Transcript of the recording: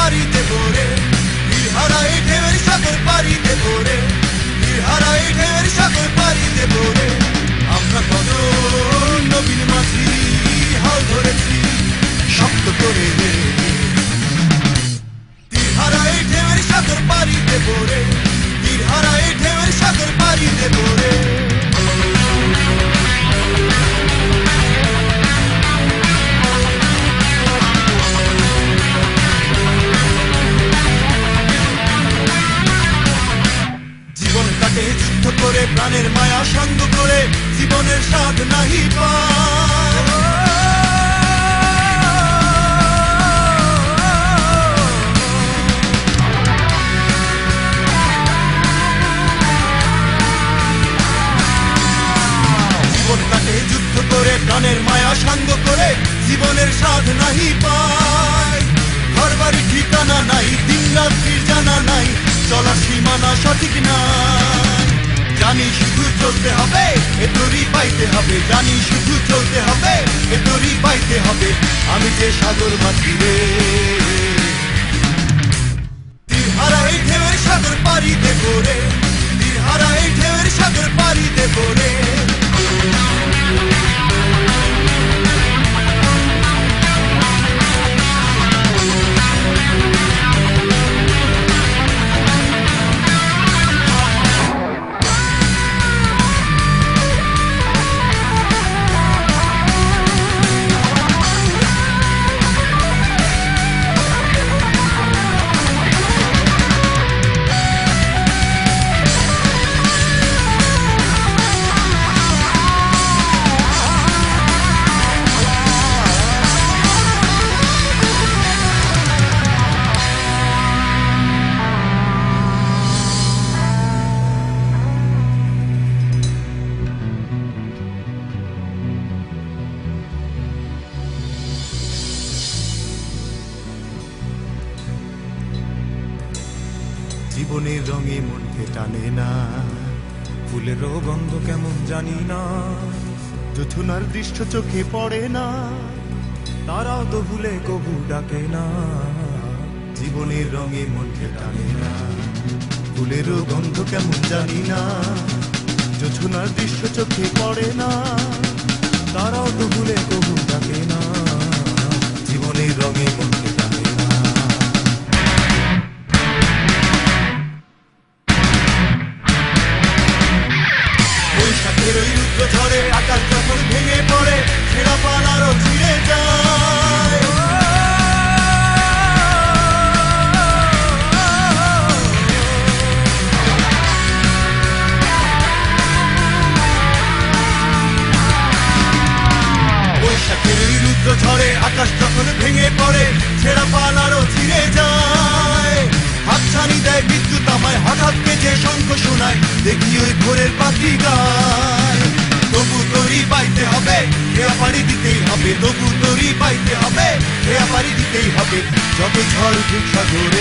পারি দেব রে, হারা এই ঢেউয়ের সাগর পারি দেব রে, হারা এই ঢেউয়ের সাগর পারি দেব রে। আমরা কত নবীন মাঝি হাল ধরেছি শক্ত করে রে, হারা এই ঢেউয়ের সাগর পারি দেব রে, হারা এই ঢেউয়ের সাগর পারি দেব রে। জীবন কাটে যুদ্ধ করে, প্রাণের মায়া সঙ্গ করে, জীবনের স্বাদ নাহি পায়। জীবন কাটে যুদ্ধ করে, প্রাণের মায়া সঙ্গ করে, জীবনের স্বাদ নাহি পায়। ঘর বাড়ি ঠিকানা নাই, দিন রাত্রির জানা নাই, চলার সীমানা সঠিক নাই। জানি শুধু চলতে হবে, এ তরি পাইতে হবে, জানি শুধু চলতে হবে, এ তরি পাইতে হবে। আমি যে সাগর মাঝি রে, হারা এই ঢেউয়ের সাগর পারি দেব রে, হারা এই ঢেউয়ের সাগর পারি দেব রে। জীবনের রঙে মনকে টানে না, ফুলেরও গন্ধ কেমন জানি না, জোছনার দৃশ্য চোখে পড়ে না, তারাও তো ভুলে কবু ডাকে না। জীবনের রঙে মনকে টানে না, ফুলেরও গন্ধ কেমন জানি না, জোছনার দৃশ্য চোখে পড়ে না, তারাও তো ভুলে কবু ডাকে না। জীবনের রঙে মনকে টানে না। বৈশাখের ওই রুদ্র ঝড়ে আকাশ যখন ভেঙে পড়ে, ছেঁড়া পাল আরো ছিঁড়ে যায়। বৈশাখের ওই রুদ্র ঝড়ে আকাশ যখন ভেঙে পড়ে, ছেঁড়া পাল আরো ছিঁড়ে যায়। হাতছানি দেয় বিদ্যুৎ আমায়, হঠাৎ পেজে শঙ্খ শোনায়, দেখি ওই ভোরের পাখি গায়। তবু তরি পাইতে হবে, খেয়া পাড়ি দিতেই হবে, তবু তরি পাইতে হবে, খেয়া পাড়ি দিতেই হবে। যত ঝড় উঠুক সাগরে,